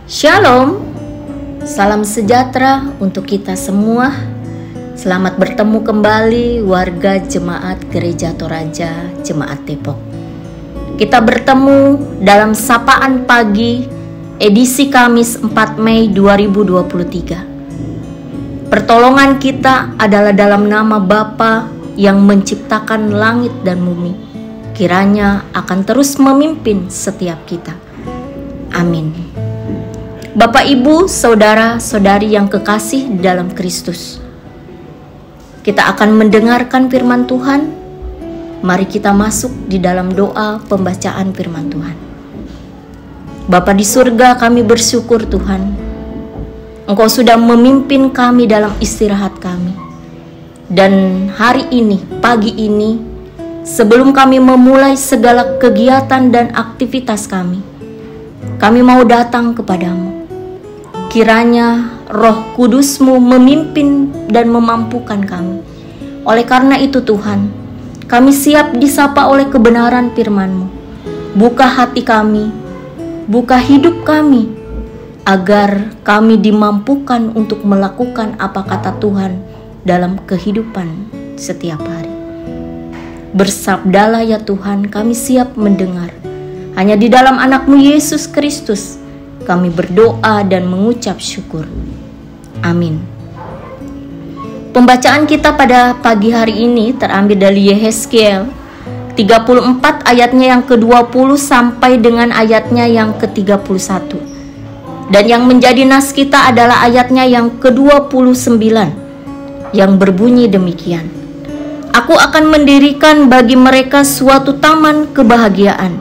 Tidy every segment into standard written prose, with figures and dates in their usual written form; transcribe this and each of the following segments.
Shalom, salam sejahtera untuk kita semua. Selamat bertemu kembali warga Jemaat Gereja Toraja Jemaat Depok. Kita bertemu dalam Sapaan Pagi edisi Kamis 4 Mei 2023. Pertolongan kita adalah dalam nama Bapa yang menciptakan langit dan bumi. Kiranya akan terus memimpin setiap kita. Amin. Bapak, Ibu, Saudara-saudari yang kekasih di dalam Kristus, kita akan mendengarkan firman Tuhan. Mari kita masuk di dalam doa pembacaan firman Tuhan. Bapa di surga, kami bersyukur Tuhan, Engkau sudah memimpin kami dalam istirahat kami. Dan hari ini, pagi ini, sebelum kami memulai segala kegiatan dan aktivitas kami mau datang kepadamu. Kiranya Roh Kudus-Mu memimpin dan memampukan kami. Oleh karena itu Tuhan, kami siap disapa oleh kebenaran firman-Mu. Buka hati kami, buka hidup kami, agar kami dimampukan untuk melakukan apa kata Tuhan dalam kehidupan setiap hari. Bersabdalah ya Tuhan, kami siap mendengar. Hanya di dalam anak-Mu Yesus Kristus kami berdoa dan mengucap syukur. Amin. Pembacaan kita pada pagi hari ini terambil dari Yehezkiel 34 ayatnya yang ke-20 sampai dengan ayatnya yang ke-31. Dan yang menjadi nas kita adalah ayatnya yang ke-29 yang berbunyi demikian. Aku akan mendirikan bagi mereka suatu taman kebahagiaan,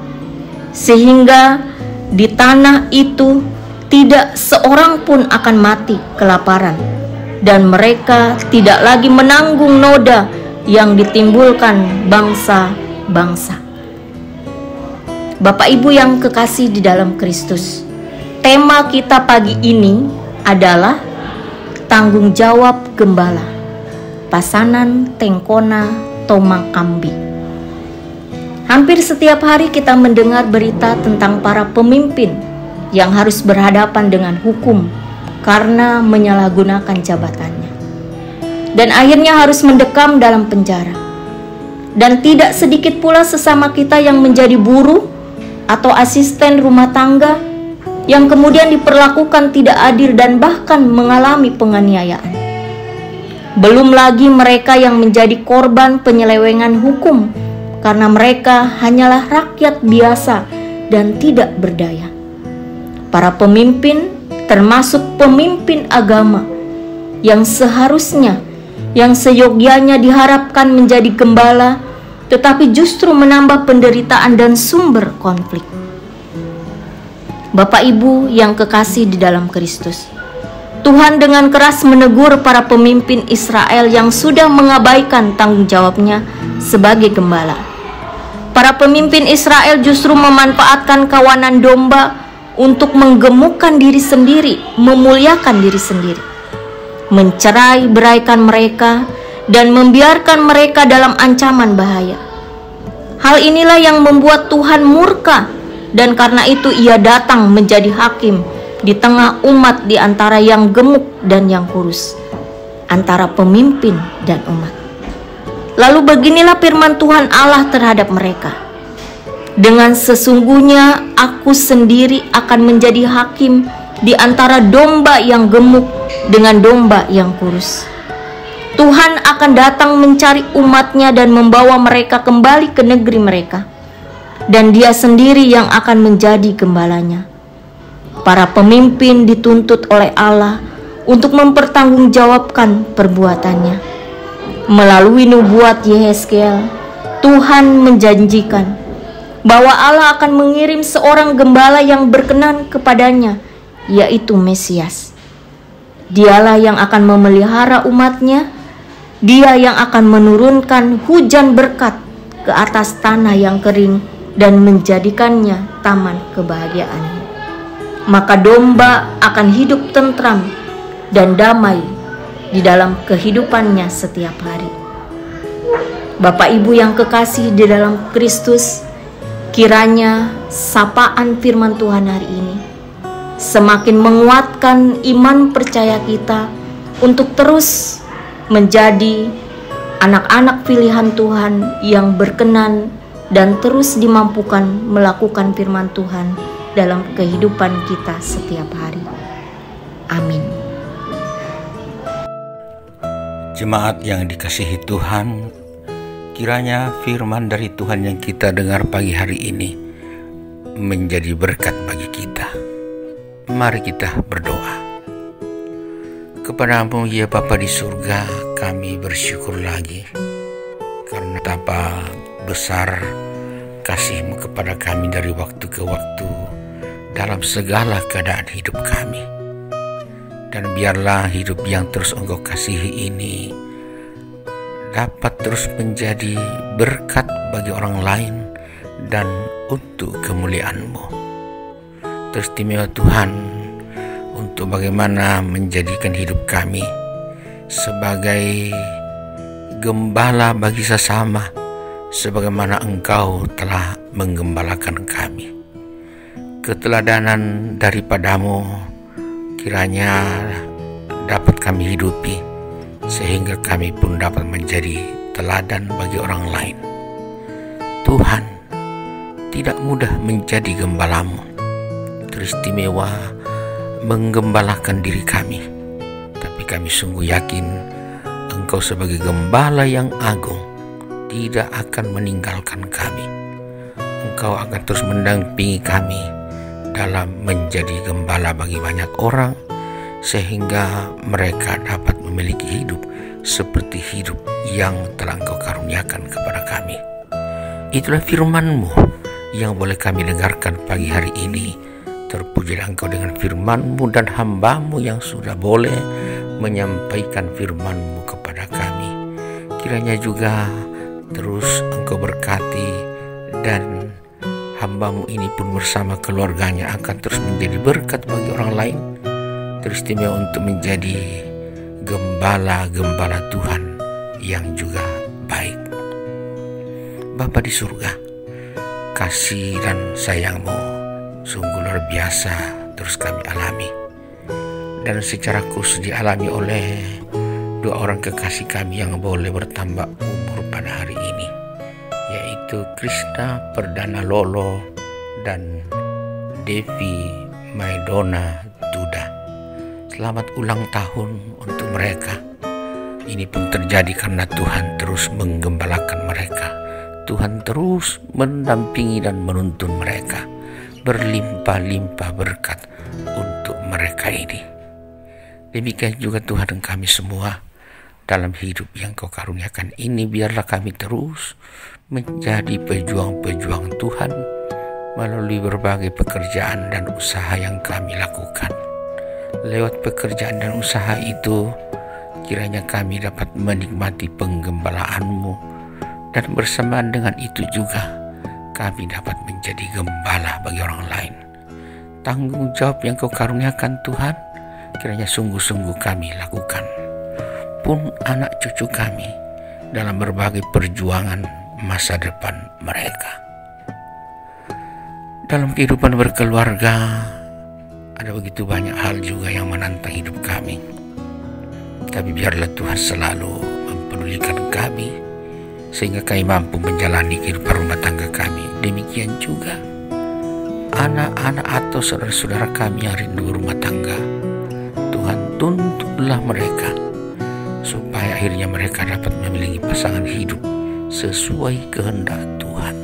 sehingga di tanah itu tidak seorang pun akan mati kelaparan, dan mereka tidak lagi menanggung noda yang ditimbulkan bangsa-bangsa. Bapak Ibu yang kekasih di dalam Kristus, tema kita pagi ini adalah tanggung jawab gembala, Pasanan Tengkona Tomang Kambi. Hampir setiap hari kita mendengar berita tentang para pemimpin yang harus berhadapan dengan hukum karena menyalahgunakan jabatannya, dan akhirnya harus mendekam dalam penjara. Dan tidak sedikit pula sesama kita yang menjadi buruh atau asisten rumah tangga yang kemudian diperlakukan tidak adil dan bahkan mengalami penganiayaan. Belum lagi mereka yang menjadi korban penyelewengan hukum karena mereka hanyalah rakyat biasa dan tidak berdaya. Para pemimpin, termasuk pemimpin agama, yang seharusnya, yang seyogyanya diharapkan menjadi gembala, tetapi justru menambah penderitaan dan sumber konflik. Bapak Ibu yang kekasih di dalam Kristus, Tuhan dengan keras menegur para pemimpin Israel yang sudah mengabaikan tanggung jawabnya sebagai gembala. Para pemimpin Israel justru memanfaatkan kawanan domba untuk menggemukkan diri sendiri, memuliakan diri sendiri, mencerai beraikan mereka, dan membiarkan mereka dalam ancaman bahaya. Hal inilah yang membuat Tuhan murka, dan karena itu Ia datang menjadi hakim di tengah umat, di antara yang gemuk dan yang kurus, antara pemimpin dan umat. Lalu beginilah firman Tuhan Allah terhadap mereka. Dengan sesungguhnya aku sendiri akan menjadi hakim di antara domba yang gemuk dengan domba yang kurus. Tuhan akan datang mencari umatnya dan membawa mereka kembali ke negeri mereka. Dan Dia sendiri yang akan menjadi gembalanya. Para pemimpin dituntut oleh Allah untuk mempertanggungjawabkan perbuatannya. Melalui nubuat Yehezkiel, Tuhan menjanjikan bahwa Allah akan mengirim seorang gembala yang berkenan kepadanya, yaitu Mesias. Dialah yang akan memelihara umatnya, Dia yang akan menurunkan hujan berkat ke atas tanah yang kering dan menjadikannya taman kebahagiaan. Maka domba akan hidup tentram dan damai di dalam kehidupannya setiap hari. Bapak Ibu yang kekasih di dalam Kristus, kiranya sapaan firman Tuhan hari ini semakin menguatkan iman percaya kita untuk terus menjadi anak-anak pilihan Tuhan yang berkenan dan terus dimampukan melakukan firman Tuhan dalam kehidupan kita setiap hari. Amin. Jemaat yang dikasihi Tuhan, kiranya firman dari Tuhan yang kita dengar pagi hari ini menjadi berkat bagi kita. Mari kita berdoa. Kepadamu ya Bapa di surga, kami bersyukur lagi karena betapa besar kasih-Mu kepada kami dari waktu ke waktu dalam segala keadaan hidup kami. Dan biarlah hidup yang terus Engkau kasihi ini dapat terus menjadi berkat bagi orang lain dan untuk kemuliaan-Mu. Teristimewa Tuhan untuk bagaimana menjadikan hidup kami sebagai gembala bagi sesama, sebagaimana Engkau telah menggembalakan kami. Keteladanan daripadamu kiranya dapat kami hidupi, sehingga kami pun dapat menjadi teladan bagi orang lain. Tuhan, tidak mudah menjadi gembalamu, teristimewa menggembalakan diri kami, tapi kami sungguh yakin Engkau sebagai gembala yang agung tidak akan meninggalkan kami. Engkau akan terus mendampingi kami dalam menjadi gembala bagi banyak orang, sehingga mereka dapat memiliki hidup seperti hidup yang telah Engkau karuniakan kepada kami. Itulah firman-Mu yang boleh kami dengarkan pagi hari ini. Terpujilah Engkau dengan firman-Mu dan hamba-Mu yang sudah boleh menyampaikan firman-Mu kepada kami. Kiranya juga terus Engkau berkati dan hamba-Mu ini pun bersama keluarganya akan terus menjadi berkat bagi orang lain, teristimewa untuk menjadi gembala-gembala Tuhan yang juga baik. Bapa di surga, kasih dan sayang-Mu sungguh luar biasa terus kami alami, dan secara khusus dialami oleh dua orang kekasih kami yang boleh bertambah umur pada hari ini, yaitu Krishna Perdana Lolo dan Devi Maidona Duda. Selamat ulang tahun untuk mereka. Ini pun terjadi karena Tuhan terus menggembalakan mereka. Tuhan terus mendampingi dan menuntun mereka. Berlimpah-limpah berkat untuk mereka ini. Demikian juga Tuhan kami semua dalam hidup yang Kau karuniakan ini, biarlah kami terus menjadi pejuang-pejuang Tuhan melalui berbagai pekerjaan dan usaha yang kami lakukan. Lewat pekerjaan dan usaha itu, kiranya kami dapat menikmati penggembalaan-Mu, dan bersamaan dengan itu juga kami dapat menjadi gembala bagi orang lain. Tanggung jawab yang Kau karuniakan Tuhan, kiranya sungguh-sungguh kami lakukan, pun anak cucu kami dalam berbagai perjuangan masa depan mereka. Dalam kehidupan berkeluarga, ada begitu banyak hal juga yang menantang hidup kami. Tapi biarlah Tuhan selalu mempedulikan kami, sehingga kami mampu menjalani kehidupan rumah tangga kami. Demikian juga anak-anak atau saudara-saudara kami yang rindu rumah tangga. Tuhan tuntutlah mereka, supaya akhirnya mereka dapat memiliki pasangan hidup sesuai kehendak Tuhan.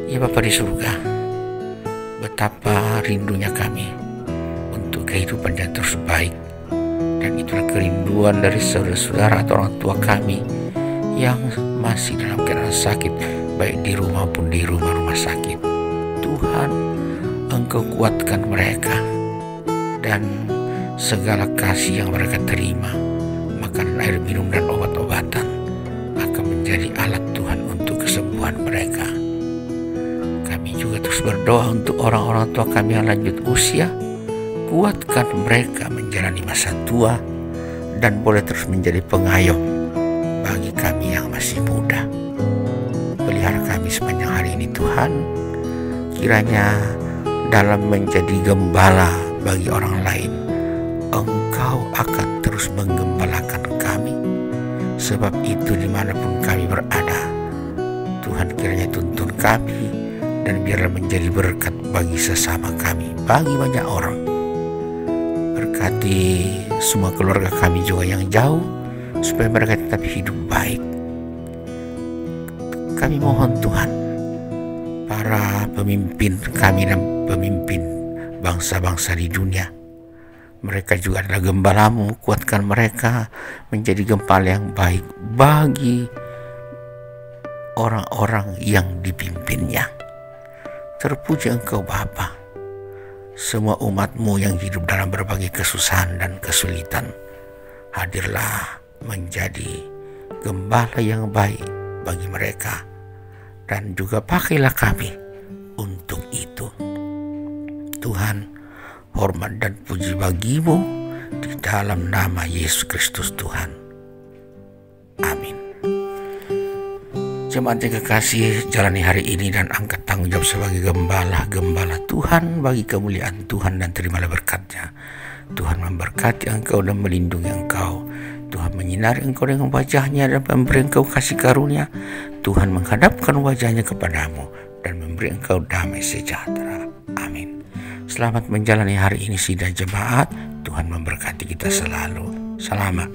Ya Bapa di surga, betapa rindunya kami untuk kehidupan yang terus baik. Dan itulah kerinduan dari saudara-saudara atau orang tua kami yang masih dalam keadaan sakit, baik di rumah maupun di rumah-rumah sakit. Tuhan, Engkau kuatkan mereka, dan segala kasih yang mereka terima, makanan, air minum, dan obat-obatan akan menjadi alat Tuhan untuk kesembuhan mereka. Kami juga terus berdoa untuk orang-orang tua kami yang lanjut usia. Kuatkan mereka menjalani masa tua dan boleh terus menjadi pengayom bagi kami yang masih muda. Pelihara kami sepanjang hari ini Tuhan. Kiranya dalam menjadi gembala bagi orang lain, Engkau akan terus menggembalakan kami. Sebab itu dimanapun kami berada, Tuhan kiranya tuntun kami, dan biarlah menjadi berkat bagi sesama kami, bagi banyak orang. Berkati semua keluarga kami juga yang jauh, supaya mereka tetap hidup baik. Kami mohon Tuhan, para pemimpin kami dan pemimpin bangsa-bangsa di dunia, mereka juga adalah gembalamu. Kuatkan mereka menjadi gembala yang baik bagi orang-orang yang dipimpinnya. Terpuji Engkau Bapa. Semua umat-Mu yang hidup dalam berbagai kesusahan dan kesulitan, hadirlah menjadi gembala yang baik bagi mereka, dan juga pakailah kami untuk itu. Tuhan, hormat dan puji bagi-Mu di dalam nama Yesus Kristus Tuhan. Amin. Jemaat yang kekasih, jalani hari ini dan angkat tanggung jawab sebagai gembala Tuhan bagi kemuliaan Tuhan, dan terimalah berkat-Nya. Tuhan memberkati engkau dan melindungi engkau. Tuhan menyinari engkau dengan wajah-Nya dan memberi engkau kasih karunia. Tuhan menghadapkan wajah-Nya kepadamu dan memberi engkau damai sejahtera. Amin. Selamat menjalani hari ini sidang jemaat. Tuhan memberkati kita selalu. Selamat